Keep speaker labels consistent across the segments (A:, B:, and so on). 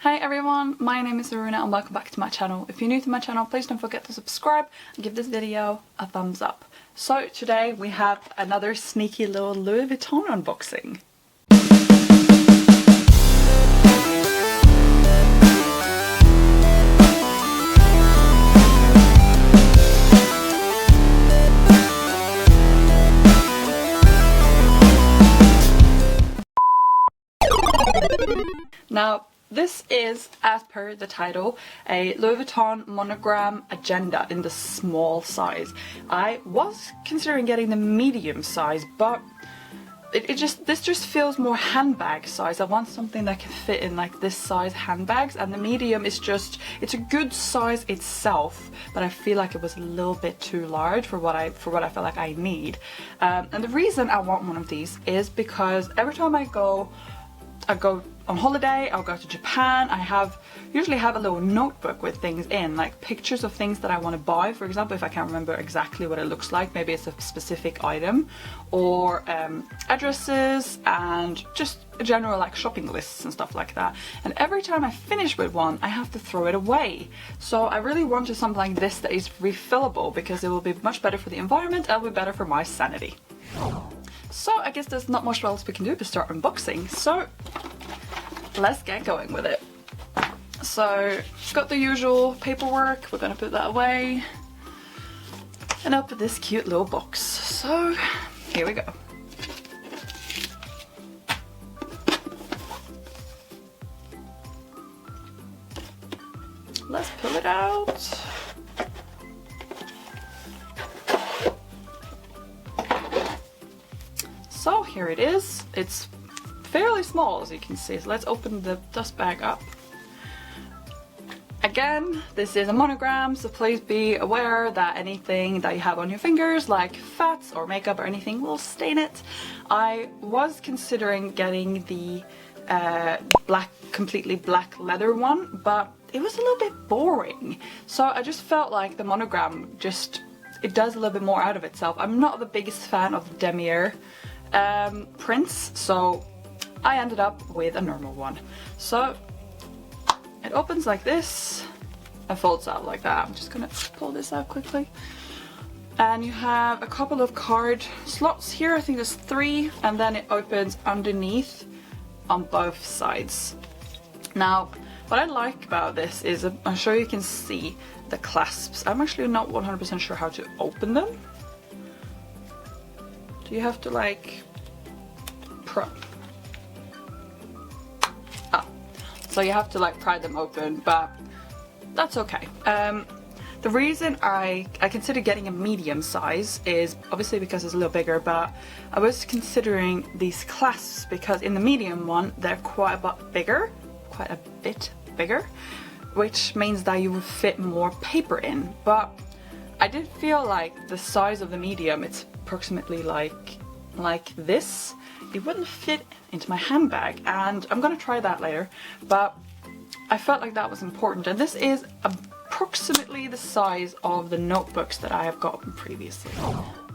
A: Hi everyone, my name is Aruna and welcome back to my channel. If you're new to my channel, please don't forget to subscribe and give this video a thumbs up. So today we have another sneaky little Louis Vuitton unboxing. Now, this is, as per the title, a Louis Vuitton monogram agenda in the small size. I was considering getting the medium size, but this just feels more handbag size. I want something that can fit in like this size handbags, and the medium is just, it's a good size itself, but I feel like it was a little bit too large for what I feel like I need. And the reason I want one of these is because every time I go on holiday, I'll go to Japan, I usually have a little notebook with things in, like pictures of things that I want to buy. For example, if I can't remember exactly what it looks like, maybe it's a specific item, or addresses and just general like shopping lists and stuff like that. And every time I finish with one, I have to throw it away. So I really wanted something like this that is refillable, because it will be much better for the environment and will be better for my sanity. So I guess there's not much else we can do to start unboxing. So let's get going with it. So got the usual paperwork, we're gonna put that away and open this cute little box. So here we go. Let's pull it out. So here it is. It's fairly small, as you can see. So let's open the dust bag up. Again, this is a monogram, so please be aware that anything that you have on your fingers, like fats or makeup or anything, will stain it. I was considering getting the completely black leather one, but it was a little bit boring. So I just felt like the monogram it does a little bit more out of itself. I'm not the biggest fan of the demier prints, so I ended up with a normal one. So it opens like this and folds out like that. I'm just gonna pull this out quickly. And you have a couple of card slots here. I think there's 3, and then it opens underneath on both sides. Now, what I like about this is, I'm sure you can see the clasps. I'm actually not 100% sure how to open them. Do you have to like so you have to like pry them open, but that's okay. The reason I considered getting a medium size is obviously because it's a little bigger, but I was considering these clasps because in the medium one they're quite a bit bigger, which means that you would fit more paper in. But I did feel like the size of the medium, it's approximately like this, it wouldn't fit into my handbag, and I'm gonna try that later, but I felt like that was important. And this is approximately the size of the notebooks that I have gotten previously.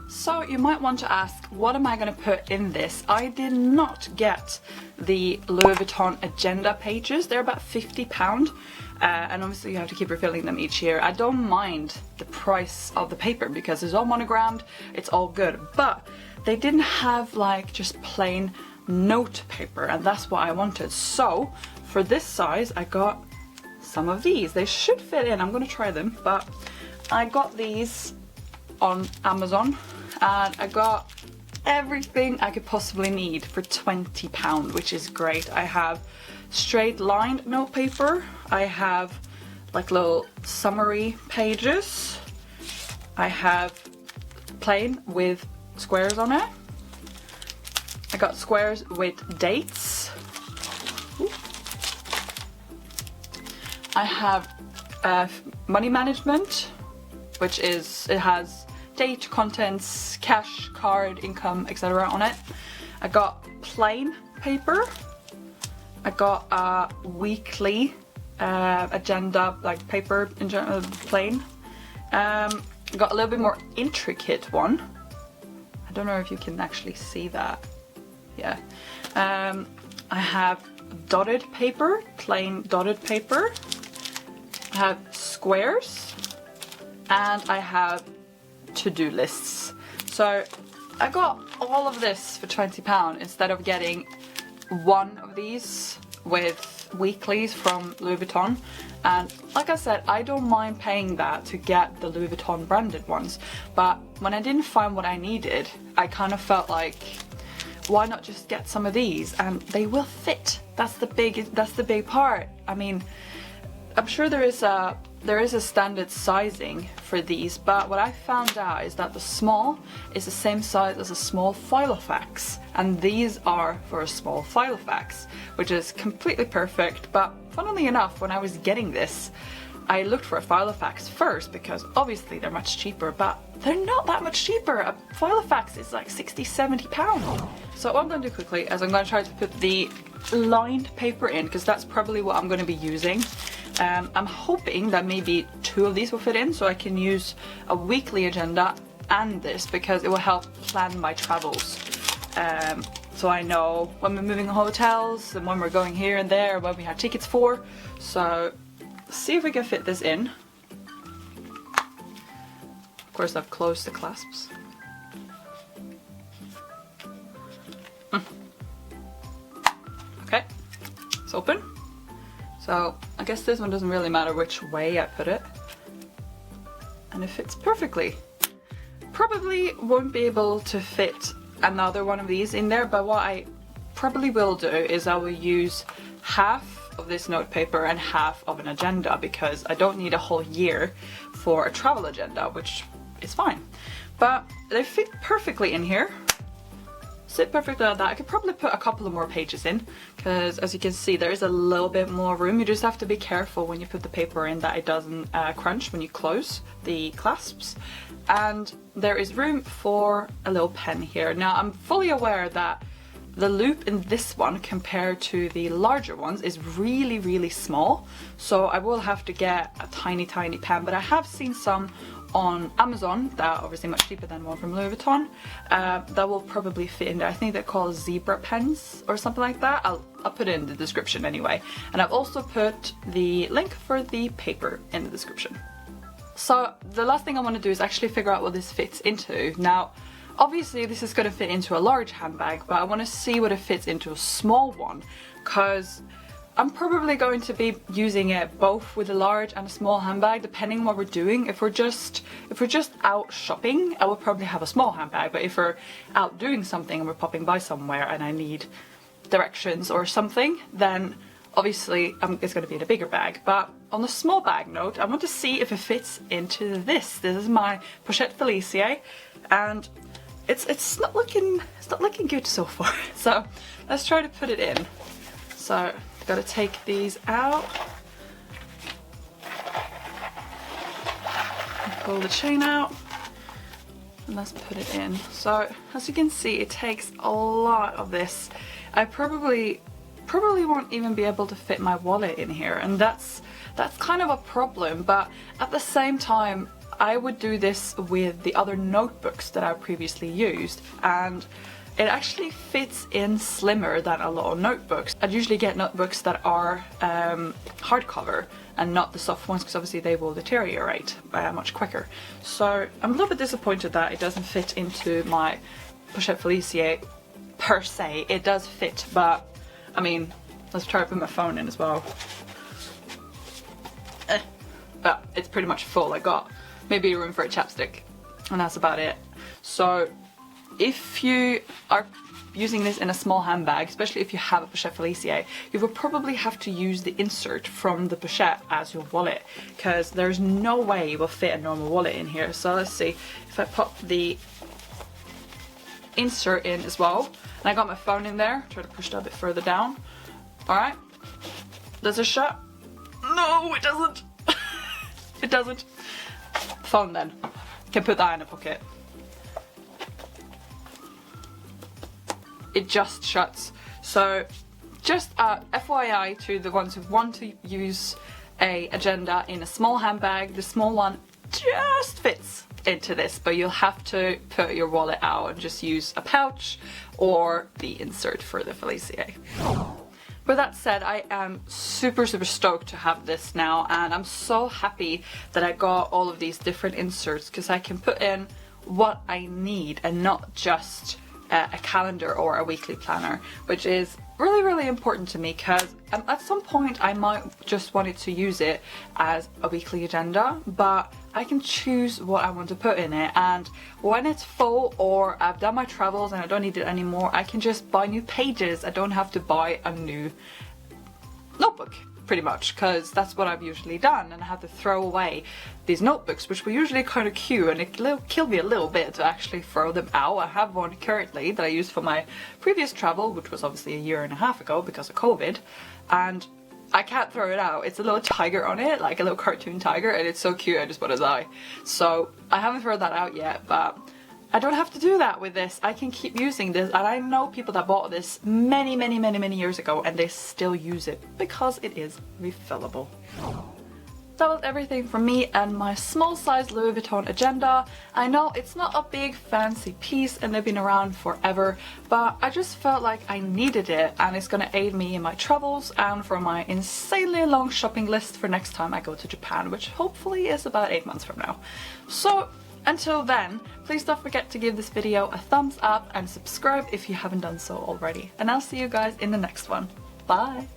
A: So you might want to ask, what am I going to put in this? I did not get the Louis Vuitton Agenda pages. They're about £50, and obviously you have to keep refilling them each year. I don't mind the price of the paper because it's all monogrammed, it's all good, but they didn't have like just plain note paper, and that's what I wanted. So for this size I got some of these. They should fit in. I'm going to try them, but I got these on Amazon and I got everything I could possibly need for £20, which is great. I have straight lined note paper, I have like little summary pages, I have plain with squares on it, I got squares with dates, ooh. I have money management, which is, it has date, contents, cash, card, income, etc. on it. I got plain paper. I got a weekly agenda, like paper in general, plain. I got a little bit more intricate one. I don't know if you can actually see that. Yeah. I have dotted paper, plain dotted paper. I have squares, and I have to-do lists. So I got all of this for £20 instead of getting one of these with weeklies from Louis Vuitton. And like I said, I don't mind paying that to get the Louis Vuitton branded ones, but when I didn't find what I needed, I kind of felt like, why not just get some of these? And they will fit. That's the big part. I mean, I'm sure there is a standard sizing for these, but what I found out is that the small is the same size as a small Filofax, and these are for a small Filofax, which is completely perfect. But funnily enough, when I was getting this, I looked for a Filofax first because obviously they're much cheaper, but they're not that much cheaper. A Filofax is like £60–70. So what I'm going to do quickly is I'm going to try to put the lined paper in, because that's probably what I'm going to be using. I'm hoping that maybe 2 of these will fit in, so I can use a weekly agenda and this, because it will help plan my travels. So I know when we're moving hotels and when we're going here and there, what we have tickets for. So see if we can fit this in. Of course, I've closed the clasps. Okay, it's open. So I guess this one doesn't really matter which way I put it. And it fits perfectly. Probably won't be able to fit another one of these in there, but what I probably will do is I will use half of this note paper and half of an agenda, because I don't need a whole year for a travel agenda, which is fine. But they fit perfectly in here. Sit perfectly like that. I could probably put a couple of more pages in, because as you can see there is a little bit more room. You just have to be careful when you put the paper in that it doesn't crunch when you close the clasps. And there is room for a little pen here. Now I'm fully aware that the loop in this one compared to the larger ones is really small, so I will have to get a tiny pen, but I have seen some on Amazon that are obviously much cheaper than one from Louis Vuitton that will probably fit in there. I think they're called zebra pens or something like that. I'll put it in the description anyway, and I've also put the link for the paper in the description. So the last thing I want to do is actually figure out what this fits into. Now obviously this is going to fit into a large handbag, but I want to see what it fits into a small one, because I'm probably going to be using it both with a large and a small handbag, depending on what we're doing. If we're just out shopping, I will probably have a small handbag, but if we're out doing something and we're popping by somewhere and I need directions or something, then obviously it's going to be in a bigger bag. But on the small bag note, I want to see if it fits into this. This is my Pochette Felicie, and it's not looking good so far. So let's try to put it in. So gotta take these out, pull the chain out, and let's put it in. So as you can see, it takes a lot of this. I probably won't even be able to fit my wallet in here, and that's kind of a problem. But at the same time, I would do this with the other notebooks that I previously used, and it actually fits in slimmer than a lot of notebooks. I'd usually get notebooks that are hardcover and not the soft ones, because obviously they will deteriorate much quicker. So I'm a little bit disappointed that it doesn't fit into my Pochette Felicie per se. It does fit, but I mean, let's try to put my phone in as well. But it's pretty much full. I got maybe room for a chapstick, and that's about it. So if you are using this in a small handbag, especially if you have a Pochette Felicie, you will probably have to use the insert from the pochette as your wallet, because there's no way you will fit a normal wallet in here. So let's see if I pop the insert in as well, and I got my phone in there. Try to push that a bit further down. Alright, does it shut? No, it doesn't. It doesn't. Phone then, can put that in a pocket. It just shuts. So just FYI to the ones who want to use a agenda in a small handbag, the small one just fits into this, but you'll have to put your wallet out and just use a pouch or the insert for the Felicie. With that said, I am super stoked to have this now, and I'm so happy that I got all of these different inserts because I can put in what I need and not just a calendar or a weekly planner, which is really important to me because at some point I might just wanted to use it as a weekly agenda, but I can choose what I want to put in it, and when it's full or I've done my travels and I don't need it anymore, I can just buy new pages. I don't have to buy a new notebook, pretty much, because that's what I've usually done, and I have to throw away these notebooks, which were usually kind of cute, and it killed me a little bit to actually throw them out. I have one currently that I used for my previous travel, which was obviously a year and a half ago because of COVID, and I can't throw it out. It's a little tiger on it, like a little cartoon tiger, and it's so cute, I just want to die. So I haven't thrown that out yet, but I don't have to do that with this. I can keep using this, and I know people that bought this many years ago and they still use it because it is refillable. That was everything from me and my small size Louis Vuitton Agenda. I know it's not a big fancy piece and they've been around forever, but I just felt like I needed it, and it's gonna aid me in my travels and for my insanely long shopping list for next time I go to Japan, which hopefully is about 8 months from now. So until then, please don't forget to give this video a thumbs up and subscribe if you haven't done so already. And I'll see you guys in the next one. Bye!